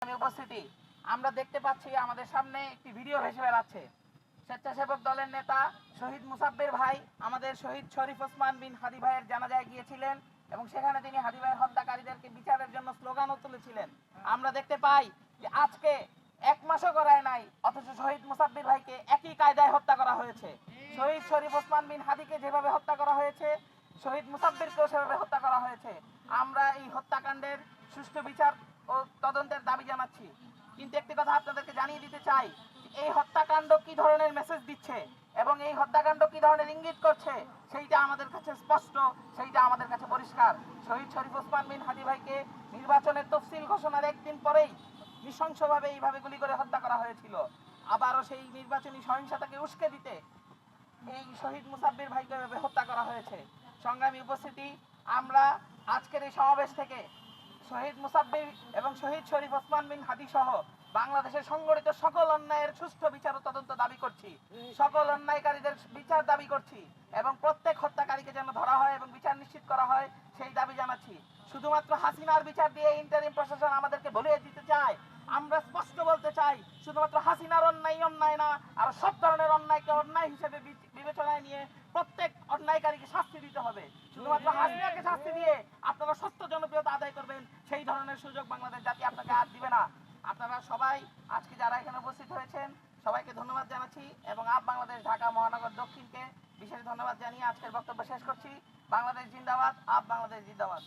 উপস্থিতি আমরা দেখতে পাচ্ছি আমাদের সামনে একটি ভিডিও ভেসে বেড়াচ্ছে। স্বেচ্ছাসেবক দলের নেতা শহীদ মুসাব্বির ভাই আমাদের শহীদ শরীফ ওসমান বিন হাদি ভাইয়ের জানাজায় গিয়েছিলেন এবং সেখানে তিনি হাদি ভাইয়ের হত্যাকারীদেরকে বিচারের জন্য স্লোগানও তুলেছিলেন। আমরা দেখতে পাই যে আজকে এক মাসও করায় নাই, অথচ শহীদ মুসাব্বির ভাইকে একই কায়দায় হত্যা করা হয়েছে। শহীদ শরীফ ওসমান বিন হাদিকে যেভাবে হত্যা করা হয়েছে, শহীদ মুসাব্বিরকেও সেভাবে হত্যা করা হয়েছে। আমরা এই হত্যাকাণ্ডের সুষ্ঠু বিচার ও তদন্তের দাবি জানাচ্ছি। কিন্তু একটি কথা আপনাদেরকে জানিয়ে দিতে চাই, এই হত্যাকাণ্ড কি ধরনের মেসেজ দিচ্ছে এবং এই হত্যাকাণ্ড কি ধরনের ইঙ্গিত করছে সেইটা আমাদের কাছে স্পষ্ট, সেইটা আমাদের কাছে পরিষ্কার। শহীদ শরীফ ওসমান বিন হাদি ভাইকে নির্বাচনের তফসিল ঘোষণার একদিন পরেই নৃশংসভাবে এইভাবে গুলি করে হত্যা করা হয়েছিল। আবারও সেই নির্বাচনী সহিংসতাকে উস্কে দিতে এই শহীদ মুসাব্বির ভাইকে হত্যা করা হয়েছে। সংগ্রামী উপস্থিতি, আমরা আজকের এই সমাবেশ থেকে শহীদ মুসাব্বির এবং শহীদ শরীফ ওসমান বিন হাদি সহ বাংলাদেশের সংগঠিত সকল অন্যায়ের সুষ্ঠু বিচার ও তদন্ত দাবি করছি। সকল অন্যায়কারীদের বিচার দাবি করছি এবং প্রত্যেক হত্যাকারীকে যেন ধরা হয় এবং বিচার নিশ্চিত করা হয় সেই দাবি জানাচ্ছি। শুধুমাত্র হাসিনার বিচার দিয়ে ইন্টারিম প্রশাসন আমাদেরকে ভুলিয়ে দিতে চায়। আমরা স্পষ্ট বলতে চাই, শুধুমাত্র হাসিনার অন্যায় অন্যায় না, আর সব ধরনের অন্যায়কে অন্যায় হিসেবে বিবেচনায় নিয়ে প্রত্যেক অন্যায়কারীকে শাস্তি দিতে হবে। শুধুমাত্র হাসিনাকে শাস্তি দিয়ে আপনারা সত্য জনপ্রিয়তা আদায় করবেন, সেই ধরনের সুযোগ বাংলাদেশ জাতি আপনাকে আর দিবে না। আপনারা সবাই আজকে যারা এখানে উপস্থিত হয়েছেন সবাইকে ধন্যবাদ জানাচ্ছি এবং আপ বাংলাদেশ ঢাকা মহানগর দক্ষিণকে বিশেষ ধন্যবাদ জানিয়ে আজকের বক্তব্য শেষ করছি। বাংলাদেশ জিন্দাবাদ, আপ বাংলাদেশ জিন্দাবাদ।